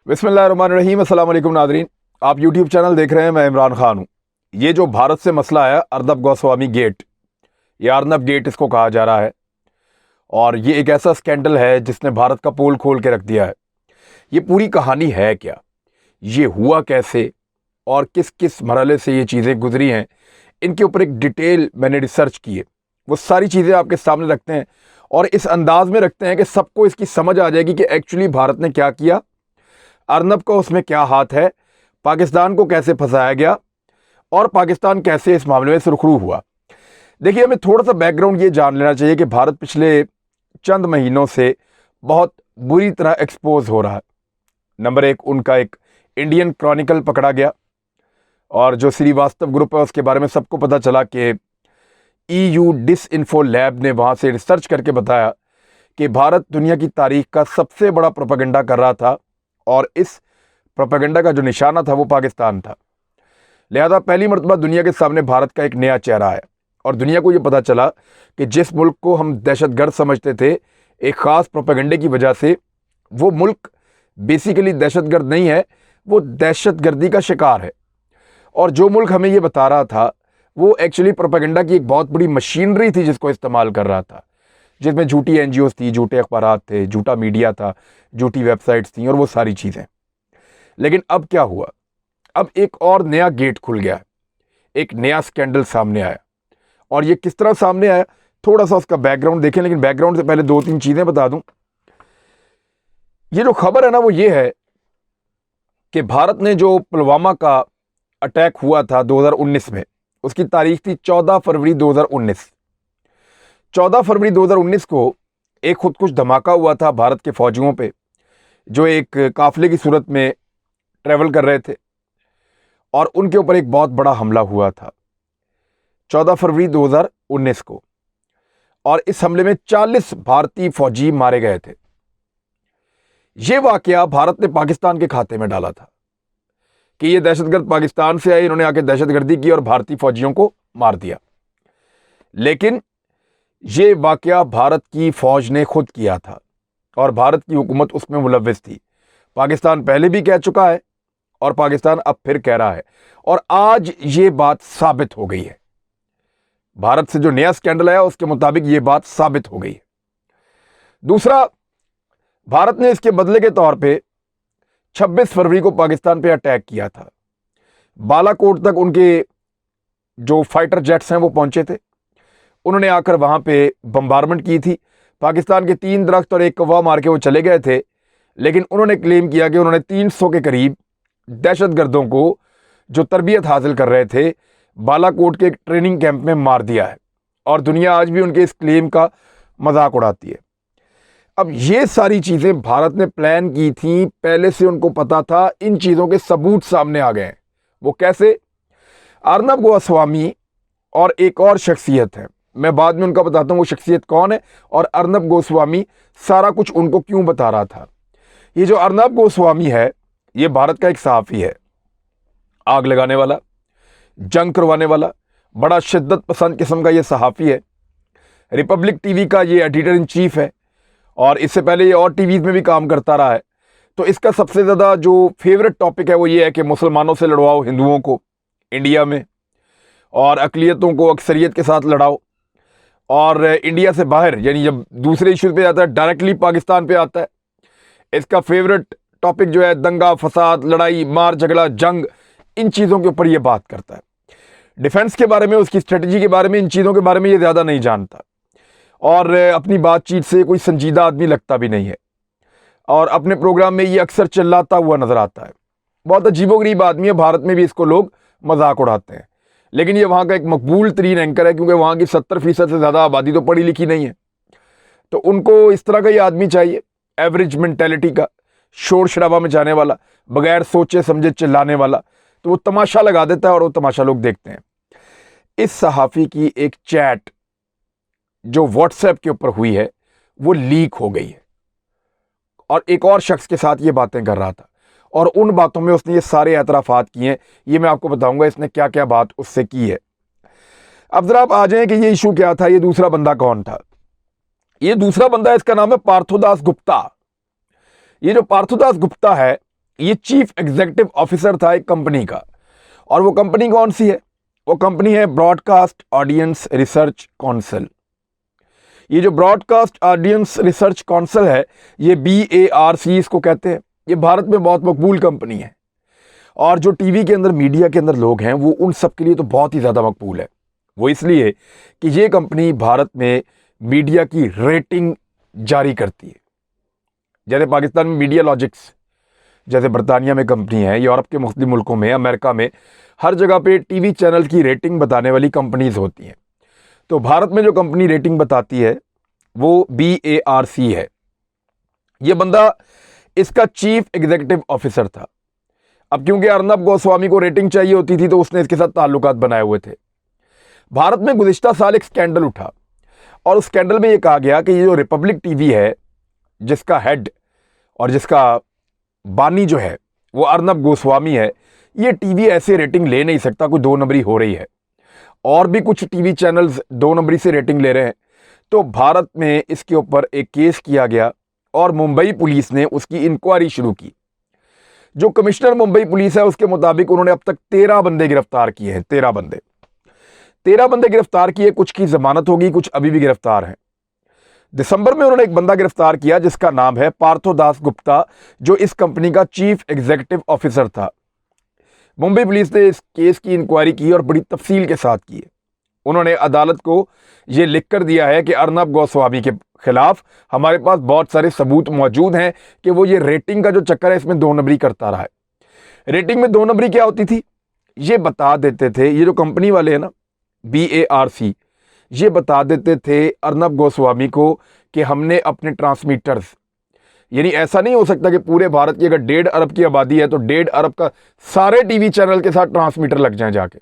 बिस्मिल्लाहिर्रहमानिर्रहीम। अस्सलाम वालेकुम नादरीन, आप यूट्यूब चैनल देख रहे हैं। मैं इमरान खान हूँ। ये जो भारत से मसला है अर्नब गोस्वामी गेट, ये अर्नब गेट इसको कहा जा रहा है, और ये एक ऐसा स्कैंडल है जिसने भारत का पोल खोल के रख दिया है। ये पूरी कहानी है क्या, ये हुआ कैसे और किस किस मरहले से ये चीज़ें गुजरी हैं, इनके ऊपर एक डिटेल मैंने रिसर्च की है। वो सारी चीज़ें आपके सामने रखते हैं और इस अंदाज में रखते हैं कि सबको इसकी समझ आ जाएगी कि एक्चुअली भारत ने क्या किया, अर्नब का उसमें क्या हाथ है, पाकिस्तान को कैसे फंसाया गया और पाकिस्तान कैसे इस मामले में सुरखरू हुआ। देखिए, हमें थोड़ा सा बैकग्राउंड ये जान लेना चाहिए कि भारत पिछले चंद महीनों से बहुत बुरी तरह एक्सपोज हो रहा है। नंबर एक, उनका एक इंडियन क्रॉनिकल पकड़ा गया और जो श्रीवास्तव ग्रुप है उसके बारे में सबको पता चला कि EU डिसइंफो लैब ने वहाँ से रिसर्च करके बताया कि भारत दुनिया की तारीख का सबसे बड़ा प्रोपेगेंडा कर रहा था और इस प्रोपेगेंडा का जो निशाना था वो पाकिस्तान था। लिहाजा पहली मरतबा दुनिया के सामने भारत का एक नया चेहरा है और दुनिया को ये पता चला कि जिस मुल्क को हम दहशतगर्द समझते थे एक ख़ास प्रोपेगेंडे की वजह से, वो मुल्क बेसिकली दहशतगर्द नहीं है, वो दहशतगर्दी का शिकार है। और जो मुल्क हमें ये बता रहा था वो एक्चुअली प्रोपेगेंडा की एक बहुत बड़ी मशीनरी थी जिसको इस्तेमाल कर रहा था, जिसमें झूठी NGOs थी, झूठे अखबारात थे, झूठा मीडिया था, झूठी वेबसाइट्स थी और वो सारी चीज़ें। लेकिन अब क्या हुआ, अब एक और नया गेट खुल गया, एक नया स्कैंडल सामने आया। और ये किस तरह सामने आया, थोड़ा सा उसका बैकग्राउंड देखें। लेकिन बैकग्राउंड से पहले दो तीन चीज़ें बता दूं। ये जो खबर है ना वो ये है कि भारत ने जो पुलवामा का अटैक हुआ था 2019 में, उसकी तारीख थी 14 फरवरी 2019। 14 फरवरी 2019 को एक खुदकुश धमाका हुआ था भारत के फौजियों पे, जो एक काफिले की सूरत में ट्रैवल कर रहे थे और उनके ऊपर एक बहुत बड़ा हमला हुआ था 14 फरवरी 2019 को। और इस हमले में 40 भारतीय फौजी मारे गए थे। यह वाकया भारत ने पाकिस्तान के खाते में डाला था कि ये दहशतगर्द पाकिस्तान से आए, इन्होंने आके दहशतगर्दी की और भारतीय फौजियों को मार दिया। लेकिन ये वाकया भारत की फौज ने खुद किया था और भारत की हुकूमत उसमें मुलव्विस थी। पाकिस्तान पहले भी कह चुका है और पाकिस्तान अब फिर कह रहा है, और आज ये बात साबित हो गई है। भारत से जो नया स्कैंडल आया उसके मुताबिक ये बात साबित हो गई है। दूसरा, भारत ने इसके बदले के तौर पे 26 फरवरी को पाकिस्तान पे अटैक किया था। बालाकोट तक उनके जो फाइटर जेट्स हैं वो पहुंचे थे। उन्होंने आकर वहां पे बम्बारमेंट की थी। पाकिस्तान के 3 दरख्त और 1 कौवा मार के वो चले गए थे। लेकिन उन्होंने क्लेम किया कि उन्होंने 300 के करीब दहशतगर्दों को जो तरबियत हासिल कर रहे थे बालाकोट के एक ट्रेनिंग कैंप में मार दिया है। और दुनिया आज भी उनके इस क्लेम का मजाक उड़ाती है। अब ये सारी चीज़ें भारत ने प्लान की थी, पहले से उनको पता था। इन चीज़ों के सबूत सामने आ गए हैं। वो कैसे? अर्नब गोस्वामी और एक और शख्सियत है, मैं बाद में उनका बताता हूँ वो शख्सियत कौन है और अर्नब गोस्वामी सारा कुछ उनको क्यों बता रहा था। ये जो अर्नब गोस्वामी है ये भारत का एक सहाफ़ी है, आग लगाने वाला, जंग करवाने वाला, बड़ा शिद्दत पसंद किस्म का ये सहाफ़ी है। रिपब्लिक टीवी का ये एडिटर इन चीफ है और इससे पहले ये और टीवीज़ में भी काम करता रहा है। तो इसका सबसे ज़्यादा जो फेवरेट टॉपिक है वो ये है कि मुसलमानों से लड़वाओ हिंदुओं को इंडिया में, और अक़लियतों को अक्सरियत के साथ लड़ाओ। और इंडिया से बाहर, यानी जब दूसरे इश्यूज़ पे आता है डायरेक्टली पाकिस्तान पे आता है। इसका फेवरेट टॉपिक जो है दंगा फसाद, लड़ाई मार झगड़ा, जंग, इन चीज़ों के ऊपर ये बात करता है। डिफेंस के बारे में, उसकी स्ट्रेटजी के बारे में, इन चीज़ों के बारे में ये ज़्यादा नहीं जानता और अपनी बातचीत से कोई संजीदा आदमी लगता भी नहीं है। और अपने प्रोग्राम में ये अक्सर चिल्लाता हुआ नज़र आता है। बहुत अजीबोगरीब आदमी है, भारत में भी इसको लोग मजाक उड़ाते हैं। लेकिन ये वहाँ का एक मकबूल तरीन एंकर है क्योंकि वहाँ की 70% से ज़्यादा आबादी तो पढ़ी लिखी नहीं है। तो उनको इस तरह का ये आदमी चाहिए, एवरेज मेंटेलिटी का, शोर शराबा में जाने वाला, बगैर सोचे समझे चिल्लाने वाला। तो वो तमाशा लगा देता है और वो तमाशा लोग देखते हैं। इस सहाफ़ी की एक चैट जो व्हाट्सएप के ऊपर हुई है वो लीक हो गई है और एक और शख्स के साथ ये बातें कर रहा था और उन बातों में उसने ये सारे एतराफ़ात किए हैं। ये मैं आपको बताऊंगा इसने क्या क्या बात उससे की है। अब ज़रा आप आ जाएं कि ये इशू क्या था, ये दूसरा बंदा कौन था। ये दूसरा बंदा, इसका नाम है पार्थोदास गुप्ता। ये जो पार्थोदास गुप्ता है ये चीफ एग्जीक्यूटिव ऑफिसर था एक कंपनी का। और वो कंपनी कौन सी है? वो कंपनी है ब्रॉडकास्ट ऑडियंस रिसर्च काउंसिल। ये जो ब्रॉडकास्ट ऑडियंस रिसर्च काउंसिल है, ये BARC इसको कहते हैं। ये भारत में बहुत मकबूल कंपनी है और जो टीवी के अंदर, मीडिया के अंदर लोग हैं, वो उन सब के लिए तो बहुत ही ज़्यादा मकबूल है। वो इसलिए कि ये कंपनी भारत में मीडिया की रेटिंग जारी करती है। जैसे पाकिस्तान में मीडिया लॉजिक्स, जैसे बरतानिया में कंपनी है, यूरोप के मुख्तलिफ मुल्कों में, अमेरिका में, हर जगह पे टीवी चैनल की रेटिंग बताने वाली कंपनीज होती हैं। तो भारत में जो कंपनी रेटिंग बताती है वो BARC है। ये बंदा इसका चीफ एग्जीक्यूटिव ऑफिसर था। अब क्योंकि अर्नब गोस्वामी को रेटिंग चाहिए होती थी तो उसने इसके साथ ताल्लुकात बनाए हुए थे। भारत में गुज़िश्ता साल एक स्कैंडल उठा और उस स्कैंडल में ये कहा गया कि ये जो रिपब्लिक टीवी है, जिसका हेड और जिसका बानी जो है वो अर्नब गोस्वामी है, ये टीवी ऐसे रेटिंग ले नहीं सकता, कोई 2 नंबरी हो रही है। और भी कुछ टीवी चैनल्स 2 नंबरी से रेटिंग ले रहे हैं। तो भारत में इसके ऊपर एक केस किया गया और मुंबई पुलिस ने उसकी इंक्वायरी शुरू की। जो कमिश्नर मुंबई पुलिस है उसके मुताबिक उन्होंने अब तक 13 बंदे गिरफ्तार किए हैं। 13 बंदे गिरफ्तार किए। कुछ की जमानत होगी, कुछ अभी भी गिरफ्तार हैं। दिसंबर में उन्होंने एक बंदा गिरफ्तार किया जिसका नाम है पार्थोदास गुप्ता, जो इस कंपनी का चीफ एग्जीक्यूटिव ऑफिसर था। मुंबई पुलिस ने इस केस की इंक्वायरी की और बड़ी तफसील के साथ की है। उन्होंने अदालत को यह लिख कर दिया है कि अर्नब गोस्वामी के खिलाफ हमारे पास बहुत सारे सबूत मौजूद हैं कि वो ये रेटिंग का जो चक्कर है इसमें 2 नंबरी करता रहा है। रेटिंग में 2 नंबरी क्या होती थी ये बता देते थे ये जो कंपनी वाले हैं ना, BARC, ये बता देते थे अर्नब गोस्वामी को कि हमने अपने ट्रांसमीटर्स, यानी ऐसा नहीं हो सकता कि पूरे भारत की अगर 1.5 अरब की आबादी है तो 1.5 अरब का सारे टीवी चैनल के साथ ट्रांसमीटर लग जाएं, जाके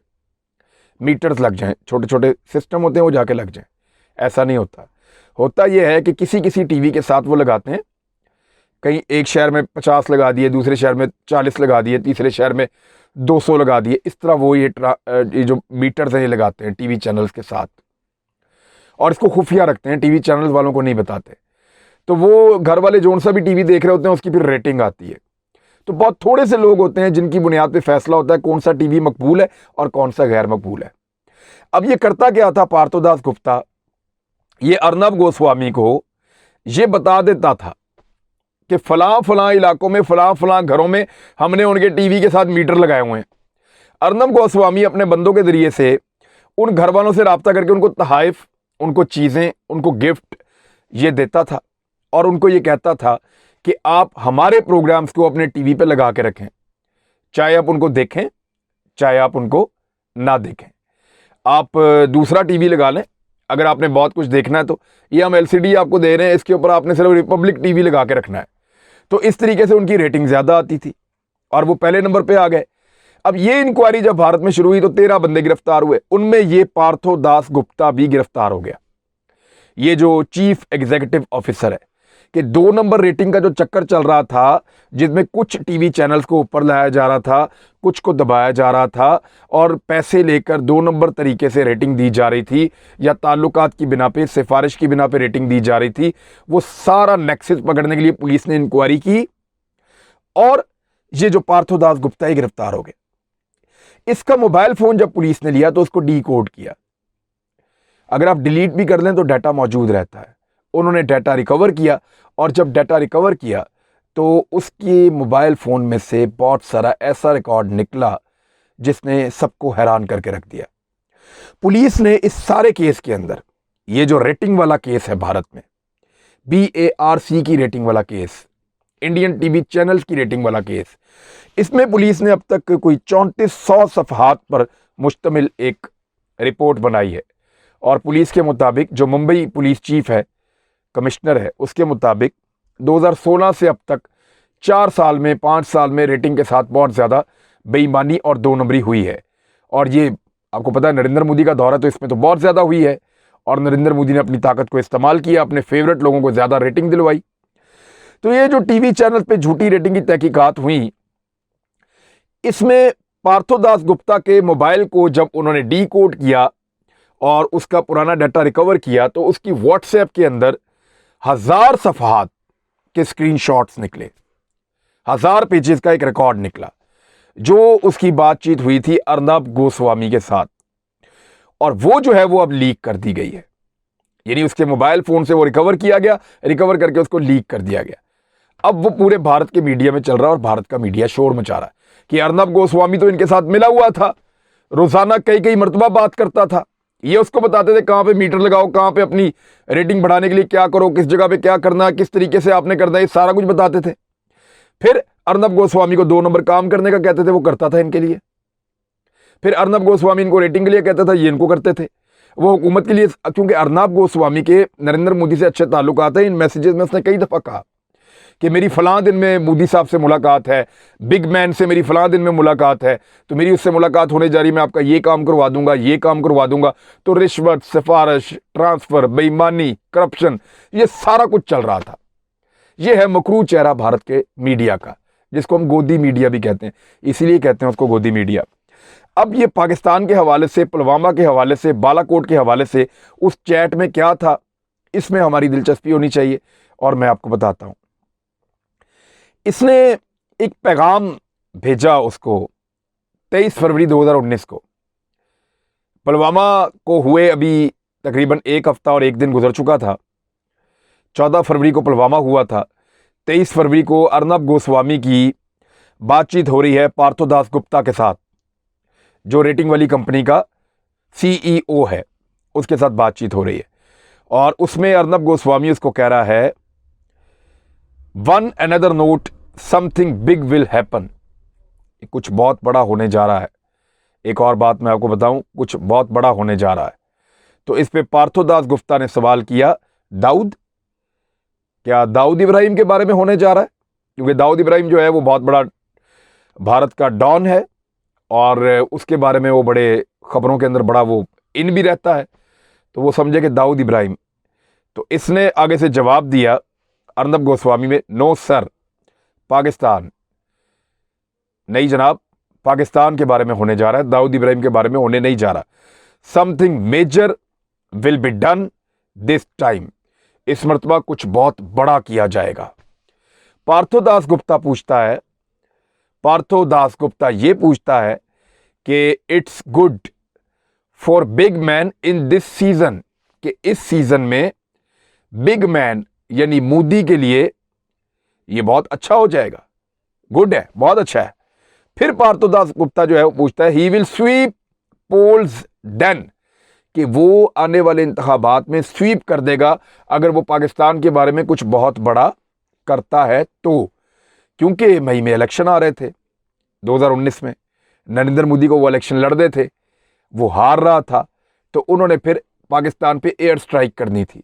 मीटर्स लग जाएं, छोटे छोटे सिस्टम होते हैं वो जाके लग जाएं। ऐसा नहीं होता। होता यह है कि किसी किसी टीवी के साथ वो लगाते हैं, कहीं एक शहर में 50 लगा दिए, दूसरे शहर में 40 लगा दिए, तीसरे शहर में 200 लगा दिए। इस तरह वो ये जो मीटर्स हैं ये लगाते हैं टीवी चैनल्स के साथ और इसको खुफिया रखते हैं, टीवी चैनल्स वालों को नहीं बताते। तो वो घर वाले जोन सा भी टीवी देख रहे होते हैं, उसकी फिर रेटिंग आती है। तो बहुत थोड़े से लोग होते हैं जिनकी बुनियाद पे फैसला होता है कौन सा टीवी मकबूल है और कौन सा गैर मकबूल है। अब ये करता क्या था पार्थोदास गुप्ता, ये अर्नब गोस्वामी को ये बता देता था कि फलां फलां इलाकों में, फलां फलां घरों में हमने उनके टीवी के साथ मीटर लगाए हुए हैं। अर्नब गोस्वामी अपने बंदों के जरिए से उन घर वालों से रब्ता करके उनको तहाइफ, उनको चीज़ें, उनको गिफ्ट ये देता था और उनको ये कहता था कि आप हमारे प्रोग्राम्स को अपने टीवी पे लगा के रखें, चाहे आप उनको देखें चाहे आप उनको ना देखें। आप दूसरा टीवी लगा लें अगर आपने बहुत कुछ देखना है तो, ये हम LCD आपको दे रहे हैं, इसके ऊपर आपने सिर्फ रिपब्लिक टीवी लगा के रखना है। तो इस तरीके से उनकी रेटिंग ज़्यादा आती थी और वो पहले नंबर पे आ गए। अब ये इंक्वायरी जब भारत में शुरू हुई तो 13 बंदे गिरफ्तार हुए, उनमें ये पार्थोदास गुप्ता भी गिरफ्तार हो गया। ये जो चीफ एग्जीक्यूटिव ऑफिसर है कि 2 नंबर रेटिंग का जो चक्कर चल रहा था, जिसमें कुछ टीवी चैनल्स को ऊपर लाया जा रहा था, कुछ को दबाया जा रहा था और पैसे लेकर 2 नंबर तरीके से रेटिंग दी जा रही थी या ताल्लुकात की बिना पे, सिफारिश की बिना पे रेटिंग दी जा रही थी, वो सारा नेक्सस पकड़ने के लिए पुलिस ने इंक्वायरी की और ये जो पार्थोदास गुप्ता ही गिरफ्तार हो गए। इसका मोबाइल फोन जब पुलिस ने लिया तो उसको डीकोड किया। अगर आप डिलीट भी कर लें तो डाटा मौजूद रहता है। उन्होंने डाटा रिकवर किया और जब डाटा रिकवर किया तो उसके मोबाइल फ़ोन में से बहुत सारा ऐसा रिकॉर्ड निकला जिसने सबको हैरान करके रख दिया। पुलिस ने इस सारे केस के अंदर, ये जो रेटिंग वाला केस है भारत में, BARC की रेटिंग वाला केस, इंडियन टीवी चैनल्स की रेटिंग वाला केस, इसमें पुलिस ने अब तक कोई 3400 सफ़हात पर मुश्तमिल एक रिपोर्ट बनाई है। और पुलिस के मुताबिक, जो मुंबई पुलिस चीफ है, कमिश्नर है, उसके मुताबिक 2016 से अब तक 4 साल में, 5 साल में रेटिंग के साथ बहुत ज़्यादा बेईमानी और 2 नंबरी हुई है। और ये आपको पता है नरेंद्र मोदी का दौरा तो इसमें तो बहुत ज़्यादा हुई है और नरेंद्र मोदी ने अपनी ताकत को इस्तेमाल किया, अपने फेवरेट लोगों को ज़्यादा रेटिंग दिलवाई। तो ये जो टीवी चैनल पे झूठी रेटिंग की तहकीकात हुई, इसमें पार्थोदास गुप्ता के मोबाइल को जब उन्होंने डीकोड किया और उसका पुराना डाटा रिकवर किया तो उसकी व्हाट्सएप के अंदर 1000 सफ़हात के स्क्रीनशॉट्स निकले। 1000 पेजेस का एक रिकॉर्ड निकला जो उसकी बातचीत हुई थी अर्नब गोस्वामी के साथ, और वो जो है वो अब लीक कर दी गई है। यानी उसके मोबाइल फोन से वो रिकवर किया गया, रिकवर करके उसको लीक कर दिया गया। अब वो पूरे भारत के मीडिया में चल रहा है और भारत का मीडिया शोर मचा रहा है कि अर्नब गोस्वामी तो इनके साथ मिला हुआ था, रोजाना कई कई मरतबा बात करता था, ये उसको बताते थे कहां पे मीटर लगाओ, कहां पे अपनी रेटिंग बढ़ाने के लिए क्या करो, किस जगह पे क्या करना है, किस तरीके से आपने करना है, ये सारा कुछ बताते थे। फिर अर्नब गोस्वामी को 2 नंबर काम करने का कहते थे, वो करता था इनके लिए। फिर अर्नब गोस्वामी इनको रेटिंग के लिए कहता था, ये इनको करते थे। वो हुकूमत के लिए, क्योंकि अर्नब गोस्वामी के नरेंद्र मोदी से अच्छे ताल्लुकात हैं। इन मैसेजेस में उसने कई दफा कहा कि मेरी फलां दिन में मोदी साहब से मुलाकात है, बिग मैन से मेरी फलां दिन में मुलाकात है, तो मेरी उससे मुलाकात होने जा रही, मैं आपका ये काम करवा दूंगा, ये काम करवा दूंगा। तो रिश्वत, सिफारिश, ट्रांसफर, बेईमानी, करप्शन, ये सारा कुछ चल रहा था। ये है मकरू चेहरा भारत के मीडिया का, जिसको हम गोदी मीडिया भी कहते हैं, इसीलिए कहते हैं उसको गोदी मीडिया। अब ये पाकिस्तान के हवाले से, पुलवामा के हवाले से, बालाकोट के हवाले से उस चैट में क्या था, इसमें हमारी दिलचस्पी होनी चाहिए और मैं आपको बताता हूं। इसने एक पैगाम भेजा उसको 23 फरवरी 2019 को। पुलवामा को हुए अभी तकरीबन 1 हफ्ता और 1 दिन गुजर चुका था। 14 फरवरी को पुलवामा हुआ था। 23 फरवरी को अर्नब गोस्वामी की बातचीत हो रही है पार्थोदास गुप्ता के साथ, जो रेटिंग वाली कंपनी का CEO है, उसके साथ बातचीत हो रही है। और उसमें अर्नब गोस्वामी उसको कह रहा है, one another note, something big will happen, कुछ बहुत बड़ा होने जा रहा है। एक और बात मैं आपको बताऊं, कुछ बहुत बड़ा होने जा रहा है। तो इस पे पार्थोदास गुप्ता ने सवाल किया, दाऊद, क्या दाऊद इब्राहिम के बारे में होने जा रहा है? क्योंकि दाऊद इब्राहिम जो है वो बहुत बड़ा भारत का डॉन है और उसके बारे में वो बड़े खबरों के अंदर बड़ा वो इन भी रहता है, तो वो समझे कि दाऊद इब्राहिम। तो इसने आगे से जवाब दिया अर्नब गोस्वामी में, नो सर, पाकिस्तान नहीं जनाब, पाकिस्तान के बारे में होने जा रहा है, दाऊद इब्राहिम के बारे में होने नहीं जा रहा। Something major will be done this time, इस मरतबा कुछ बहुत बड़ा किया जाएगा। पार्थोदास गुप्ता पूछता है, पार्थोदास गुप्ता ये पूछता है कि it's good for big man in this season, कि इस सीजन में बिग मैन यानी मोदी के लिए ये बहुत अच्छा हो जाएगा, गुड है, बहुत अच्छा है। फिर पार्थोदास गुप्ता जो है वो पूछता है, he will sweep polls then, कि वो आने वाले इंतखाबात में स्वीप कर देगा अगर वो पाकिस्तान के बारे में कुछ बहुत बड़ा करता है तो। क्योंकि मई में इलेक्शन आ रहे थे 2019 में, नरेंद्र मोदी को वो इलेक्शन लड़ते थे, वो हार रहा था, तो उन्होंने फिर पाकिस्तान पे एयर स्ट्राइक करनी थी।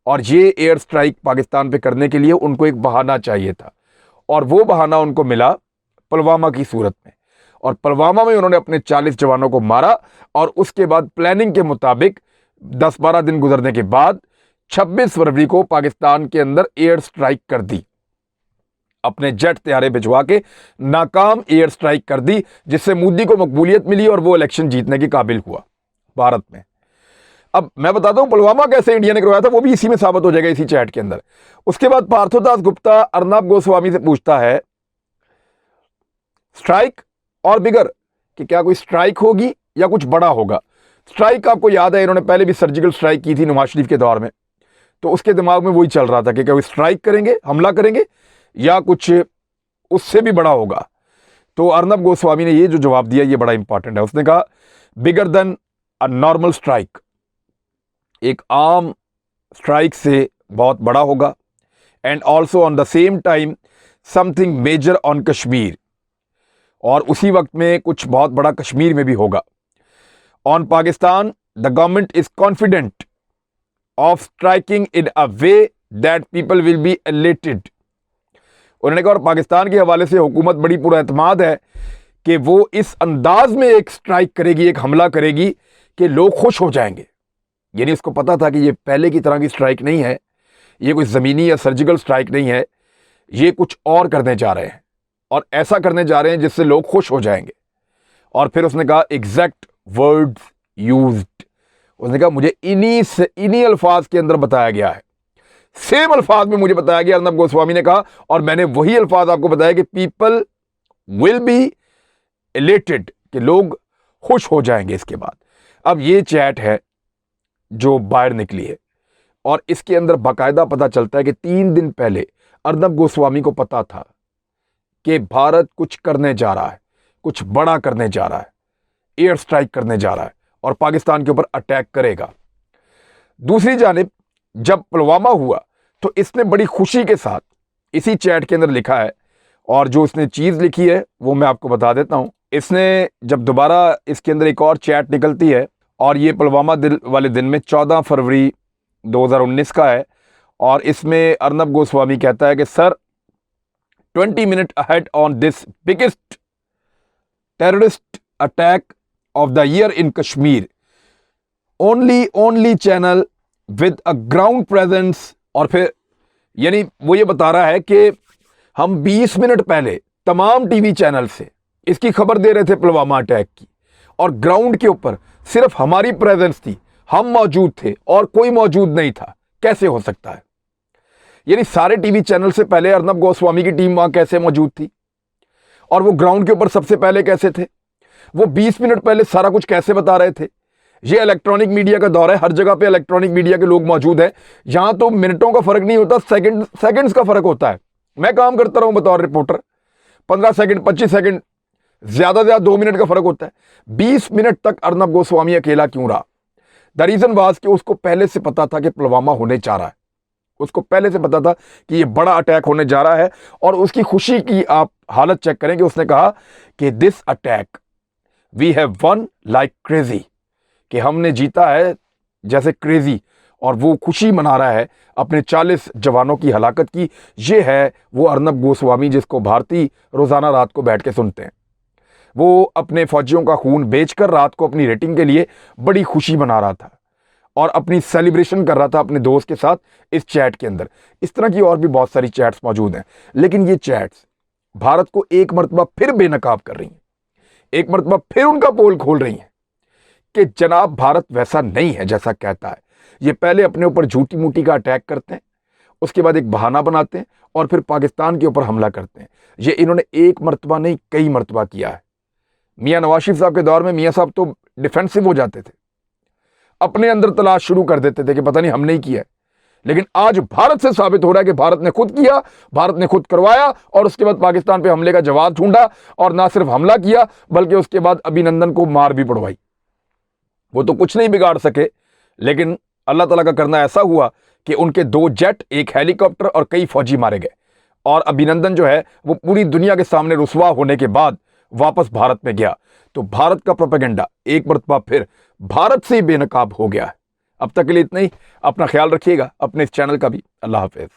और ये एयर स्ट्राइक पाकिस्तान पे करने के लिए उनको एक बहाना चाहिए था, और वो बहाना उनको मिला पुलवामा की सूरत में। और पुलवामा में उन्होंने अपने 40 जवानों को मारा, और उसके बाद प्लानिंग के मुताबिक 10-12 दिन गुजरने के बाद 26 फरवरी को पाकिस्तान के अंदर एयर स्ट्राइक कर दी, अपने जेट तैयारे भिजवा के नाकाम एयर स्ट्राइक कर दी, जिससे मोदी को मकबूलियत मिली और वो इलेक्शन जीतने के काबिल हुआ भारत में। अब मैं बताता हूं पुलवामा कैसे इंडिया ने करवाया था, वो भी इसी में साबित हो जाएगा, इसी चैट के अंदर। उसके बाद पार्थोदास गुप्ता अर्नब गोस्वामी से पूछता है, स्ट्राइक और बिगर, कि क्या कोई स्ट्राइक होगी या कुछ बड़ा होगा। स्ट्राइक आपको याद है, इन्होंने पहले भी सर्जिकल स्ट्राइक की थी नवाज शरीफ के दौर में, तो उसके दिमाग में वही चल रहा था कि क्या कोई स्ट्राइक करेंगे, हमला करेंगे, या कुछ उससे भी बड़ा होगा। तो अर्नब गोस्वामी ने ये जो जवाब दिया ये बड़ा इंपॉर्टेंट है। उसने कहा, bigger than a normal strike, एक आम स्ट्राइक से बहुत बड़ा होगा। And also on the same time something major on Kashmir, और उसी वक्त में कुछ बहुत बड़ा कश्मीर में भी होगा। On Pakistan the government is confident of striking in a way that people will be elated. उन्होंने कहा, और पाकिस्तान के हवाले से हुकूमत बड़ी पूरा एतमाद है कि वो इस अंदाज में एक स्ट्राइक करेगी, एक हमला करेगी कि लोग खुश हो जाएंगे। यानी उसको पता था कि ये पहले की तरह की स्ट्राइक नहीं है, ये कोई ज़मीनी या सर्जिकल स्ट्राइक नहीं है, ये कुछ और करने जा रहे हैं, और ऐसा करने जा रहे हैं जिससे लोग खुश हो जाएंगे। और फिर उसने कहा, एग्जैक्ट वर्ड्स यूज्ड, उसने कहा मुझे इन्हीं अल्फाज के अंदर बताया गया है, सेम अल्फाज में मुझे बताया गया, अर्नब गोस्वामी ने कहा, और मैंने वही अल्फाज आपको बताया कि पीपल विल बी एलेटेड, कि लोग खुश हो जाएंगे इसके बाद। अब ये चैट है जो बाहर निकली है, और इसके अंदर बाकायदा पता चलता है कि 3 दिन पहले अर्नब गोस्वामी को पता था कि भारत कुछ करने जा रहा है, कुछ बड़ा करने जा रहा है, एयर स्ट्राइक करने जा रहा है और पाकिस्तान के ऊपर अटैक करेगा। दूसरी जानिब जब पुलवामा हुआ तो इसने बड़ी खुशी के साथ इसी चैट के अंदर लिखा है, और जो इसने चीज़ लिखी है वो मैं आपको बता देता हूं। इसने जब दोबारा इसके अंदर एक और चैट निकलती है, और ये पुलवामा वाले दिन में 14 फरवरी 2019 का है, और इसमें अर्नब गोस्वामी कहता है कि sir 20 minute ahead on this biggest terrorist attack of the year in Kashmir, only channel with a ground presence. और फिर यानी वो ये बता रहा है कि हम 20 मिनट पहले तमाम टीवी चैनल से इसकी खबर दे रहे थे पुलवामा अटैक की, और ग्राउंड के ऊपर सिर्फ हमारी प्रेजेंस थी, हम मौजूद थे और कोई मौजूद नहीं था। कैसे हो सकता है? यानी सारे टीवी चैनल से पहले अर्नब गोस्वामी की टीम वहां कैसे मौजूद थी, और वो ग्राउंड के ऊपर सबसे पहले कैसे थे? वो 20 मिनट पहले सारा कुछ कैसे बता रहे थे? ये इलेक्ट्रॉनिक मीडिया का दौर है, हर जगह पे इलेक्ट्रॉनिक मीडिया के लोग मौजूद हैं। यहां तो मिनटों का फर्क नहीं होता, सेकंड्स का फर्क होता है। मैं काम करता रहूं बतौर रिपोर्टर, 15 सेकंड 25 सेकंड, ज्यादा से ज्यादा 2 मिनट का फर्क होता है। 20 मिनट तक अर्नब गोस्वामी अकेला क्यों रहा? द रीजन वाज कि उसको पहले से पता था कि पुलवामा होने जा रहा है, उसको पहले से पता था कि ये बड़ा अटैक होने जा रहा है। और उसकी खुशी की आप हालत चेक करें कि उसने कहा कि this attack we have won like crazy, कि हमने जीता है जैसे क्रेजी, और वो खुशी मना रहा है अपने 40 जवानों की हलाकत की। ये है वो अर्नब गोस्वामी जिसको भारतीय रोजाना रात को बैठ के सुनते हैं। वो अपने फौजियों का खून बेचकर रात को अपनी रेटिंग के लिए बड़ी खुशी मना रहा था और अपनी सेलिब्रेशन कर रहा था अपने दोस्त के साथ इस चैट के अंदर। इस तरह की और भी बहुत सारी चैट्स मौजूद हैं, लेकिन ये चैट्स भारत को एक मरतबा फिर बेनकाब कर रही हैं, एक मरतबा फिर उनका पोल खोल रही हैं कि जनाब भारत वैसा नहीं है जैसा कहता है। ये पहले अपने ऊपर झूठी मूठी का अटैक करते हैं, उसके बाद एक बहाना बनाते हैं और फिर पाकिस्तान के ऊपर हमला करते हैं। ये इन्होंने एक मरतबा नहीं कई मरतबा किया है। मियां नवाज शरीफ साहब के दौर में मियां साहब तो डिफेंसिव हो जाते थे, अपने अंदर तलाश शुरू कर देते थे कि पता नहीं हमने ही किया है। लेकिन आज भारत से साबित हो रहा है कि भारत ने खुद किया, भारत ने खुद करवाया, और उसके बाद पाकिस्तान पे हमले का जवाब ढूंढा, और ना सिर्फ हमला किया बल्कि उसके बाद अभिनंदन को मार भी पड़वाई। वो तो कुछ नहीं बिगाड़ सके, लेकिन अल्लाह ताला का करना ऐसा हुआ कि उनके 2 जेट, एक हेलीकॉप्टर और कई फौजी मारे गए, और अभिनंदन जो है वो पूरी दुनिया के सामने रुसवा होने के बाद वापस भारत में गया। तो भारत का प्रोपेगेंडा एक मरतबा फिर भारत से ही बेनकाब हो गया है। अब तक के लिए इतना ही। अपना ख्याल रखिएगा, अपने इस चैनल का भी। अल्लाह हाफिज।